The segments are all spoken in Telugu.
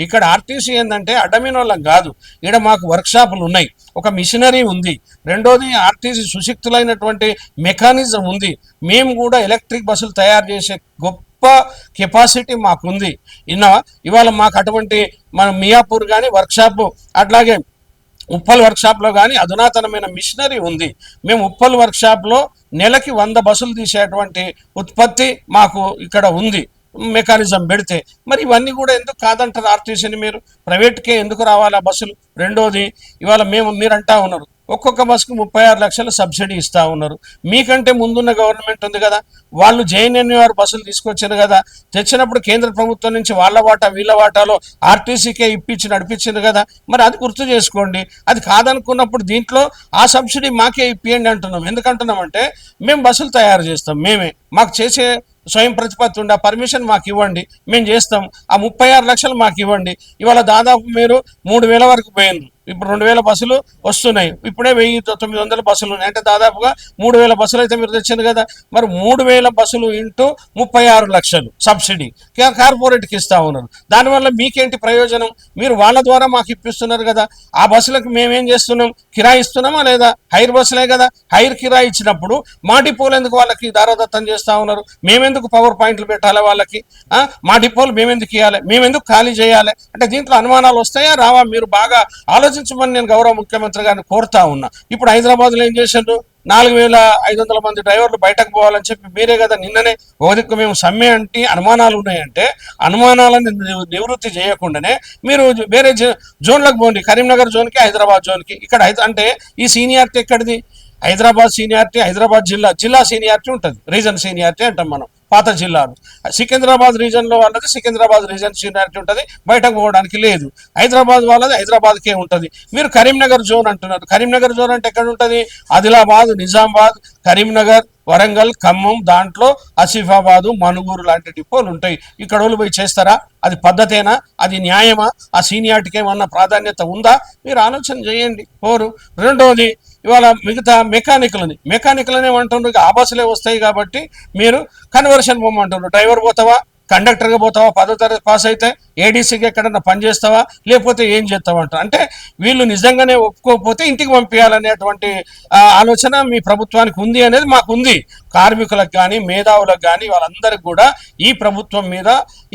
ఇక్కడ ఆర్టీసీ ఏంటంటే అడ్డమినోళ్ళం కాదు, ఇక్కడ మాకు వర్క్షాపులు ఉన్నాయి, ఒక మిషనరీ ఉంది, రెండోది ఆర్టీసీ సుశిక్తులైనటువంటి మెకానిజం ఉంది, మేము కూడా ఎలక్ట్రిక్ బస్సులు తయారు చేసే గొప్ప కెపాసిటీ మాకుంది. ఇవాళ మాకు అటువంటి మన మియాపూర్ కానీ వర్క్షాపు, అట్లాగే ఉప్పల్ వర్క్షాప్లో కానీ అధునాతనమైన మిషనరీ ఉంది. మేము ఉప్పల్ వర్క్షాప్లో నెలకి 100 బస్సులు తీసేటువంటి ఉత్పత్తి మాకు ఇక్కడ ఉంది, మెకానిజం పెడితే. మరి ఇవన్నీ కూడా ఎందుకు కాదంటారు ఆర్టీసీని? మీరు ప్రైవేట్కే ఎందుకు రావాలి ఆ బస్సులు? రెండోది, ఇవాళ మీరు అంటా ఉన్నారు ఒక్కొక్క బస్సుకు 36 లక్షలు సబ్సిడీ ఇస్తూ ఉన్నారు. మీకంటే ముందున్న గవర్నమెంట్ ఉంది కదా, వాళ్ళు జేఎన్ఎన్యూఆర్ బస్సులు తీసుకొచ్చారు కదా, తెచ్చినప్పుడు కేంద్ర ప్రభుత్వం నుంచి వాళ్ళ వాటా వీళ్ళ వాటాలో ఆర్టీసీకే ఇప్పించి నడిపించింది కదా. మరి అది గుర్తు చేసుకోండి. అది కాదనుకున్నప్పుడు దీంట్లో ఆ సబ్సిడీ మాకే ఇప్పియండి అంటున్నాం. ఎందుకంటున్నామంటే మేము బస్సులు తయారు చేస్తాం, మాకు చేసే స్వయం ప్రతిపత్తి ఉండే పర్మిషన్ మాకు ఇవ్వండి, మేము చేస్తాం. ఆ 36 లక్షలు మాకు ఇవ్వండి. ఇవాళ దాదాపు మీరు 3000 వరకు పోయింది, ఇప్పుడు 2000 బస్సులు వస్తున్నాయి, ఇప్పుడే 1900 బస్సులు ఉన్నాయి, అంటే దాదాపుగా 3000 బస్సులు అయితే మీరు తెచ్చింది కదా. మరి 3000 బస్సులు ఇంటూ 36 లక్షలు సబ్సిడీ కార్పొరేట్కి ఇస్తా ఉన్నారు. దానివల్ల మీకేంటి ప్రయోజనం? మీరు వాళ్ళ ద్వారా మాకు ఇప్పిస్తున్నారు కదా. ఆ బస్సులకు మేమేం చేస్తున్నాం? కిరాయి ఇస్తున్నామా లేదా? హైర్ బస్సులే కదా. హైర్ కిరాయి ఇచ్చినప్పుడు మా డిపోలు ఎందుకు వాళ్ళకి దారాదత్తం చేస్తూ ఉన్నారు? మేమెందుకు పవర్ పాయింట్లు పెట్టాలి వాళ్ళకి? మా డిపోలు మేమెందుకు ఇవ్వాలి? మేమెందుకు ఖాళీ చేయాలి? అంటే దీంట్లో అనుమానాలు వస్తాయా రావా? మీరు బాగా ఆలోచించమని నేను గౌరవ ముఖ్యమంత్రి గారిని కోరుతా ఉన్నా. ఇప్పుడు హైదరాబాద్లో ఏం చేశారు? 4500 మంది డ్రైవర్లు బయటకు పోవాలని చెప్పి మీరే కదా నిన్ననే ఓదిక్కు మేము సమ్మె అంటే అనుమానాలు ఉన్నాయంటే అనుమానాలను నివృత్తి చేయకుండానే మీరు వేరే జోన్లకు పోండి, కరీంనగర్ జోన్కి, హైదరాబాద్ జోన్కి. ఇక్కడ అంటే ఈ సీనియారిటీ ఎక్కడిది? హైదరాబాద్ సీనియారిటీ, హైదరాబాద్ జిల్లా సీనియారిటీ ఉంటుంది, రీజన్ సీనియారిటీ అంటాం మనం, పాత జిల్లాలు. సికింద్రాబాద్ రీజన్లో వాళ్ళది సికింద్రాబాద్ రీజన్ సీనియారిటీ ఉంటుంది, బయటకు పోవడానికి లేదు. హైదరాబాద్ వాళ్ళది హైదరాబాద్కే ఉంటుంది. మీరు కరీంనగర్ జోన్ అంటున్నారు. కరీంనగర్ జోన్ అంటే ఎక్కడ ఉంటుంది? ఆదిలాబాద్, నిజామాబాద్, కరీంనగర్, వరంగల్, ఖమ్మం, దాంట్లో ఆసిఫాబాదు, మనుగూరు లాంటి డిపోలు ఉంటాయి. ఇక్కడ వాళ్ళు పోయి చేస్తారా? అది పద్ధతేనా? అది న్యాయమా? ఆ సీనియారిటీకి ఏమన్నా ప్రాధాన్యత ఉందా? మీరు ఆలోచన చేయండి. పోరు. రెండోది, ఇవాళ మిగతా మెకానికల్ని ఏమంటున్నారు? ఆ బస్సులే వస్తాయి కాబట్టి మీరు కన్వర్షన్ పోమంటున్నారు. డ్రైవర్ పోతావా? కండక్టర్గా పోతావా? 10వ తరగతి పాస్ అయితే ఏడీసీకి ఎక్కడన్నా పని చేస్తావా? లేకపోతే ఏం చేస్తావా అంటారు. అంటే వీళ్ళు నిజంగానే ఒప్పుకోకపోతే ఇంటికి పంపించాలనేటువంటి ఆలోచన మీ ప్రభుత్వానికి ఉంది అనేది మాకు ఉంది. కార్మికులకు కానీ మేధావులకు కానీ వాళ్ళందరికీ కూడా ఈ ప్రభుత్వం మీద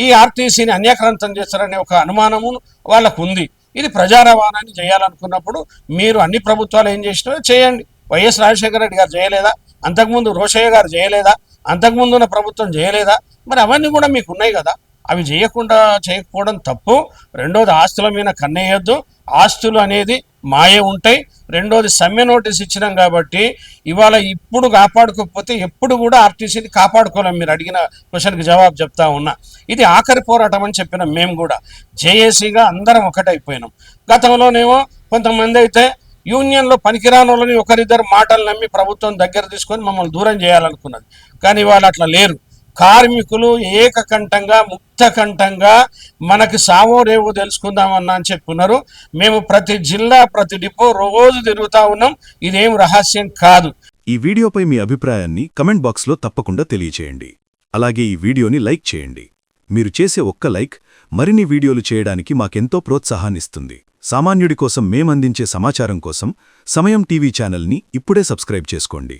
ఈ ఆర్టీసీని అన్యాక్రాంతం చేస్తారనే ఒక అనుమానము వాళ్ళకు ఉంది. ఇది ప్రజా రవాణాన్ని చేయాలనుకున్నప్పుడు మీరు అన్ని ప్రభుత్వాలు ఏం చేసినారో చేయండి. వైఎస్ రాజశేఖర రెడ్డి గారు చేయలేదా? అంతకుముందు రోషయ్య గారు చేయలేదా? అంతకుముందు ఉన్న ప్రభుత్వం చేయలేదా? మరి అవన్నీ కూడా మీకు ఉన్నాయి కదా. అవి చేయకపోవడం తప్పు. రెండోది, ఆస్తుల మీద కన్నేయొద్దు. ఆస్తులు అనేది మాయే ఉంటాయి. రెండోది, సమ్మె నోటీస్ ఇచ్చినాం కాబట్టి ఇప్పుడు కాపాడుకోకపోతే ఎప్పుడు కూడా ఆర్టీసీని కాపాడుకోలేం. మీరు అడిగిన క్వశ్చన్కి జవాబు చెప్తా ఉన్నా. ఇది ఆఖరి పోరాటం అని చెప్పినాం. మేము కూడా జేఏసీగా అందరం ఒకటైపోయినాం. గతంలోనేమో కొంతమంది అయితే యూనియన్లో పనికిరాని వాళ్ళని ఒకరిద్దరు మాటలు నమ్మి ప్రభుత్వం దగ్గర తీసుకొని మమ్మల్ని దూరం చేయాలనుకున్నది. కానీ వాళ్ళు అట్లా లేరు. కార్మికులు ఏకకంఠంగా ముక్తకంఠంగా మనకి సావో రేవో తెలుసుకుందామన్నా అని చెప్పున్నారు. మేము ప్రతి జిల్లా ప్రతి డిపో రోజు తిరుగుతా ఉన్నాం. ఇదేం రహస్యం కాదు. ఈ వీడియోపై మీ అభిప్రాయాన్ని కమెంట్ బాక్స్లో తప్పకుండా తెలియచేయండి. అలాగే ఈ వీడియోని లైక్ చేయండి. మీరు చేసే ఒక్క లైక్ మరిన్ని వీడియోలు చేయడానికి మాకెంతో ప్రోత్సాహాన్నిస్తుంది. సామాన్యుడి కోసం మేమందించే సమాచారం కోసం సమయం టీవీ ఛానల్ని ఇప్పుడే సబ్స్క్రైబ్ చేసుకోండి.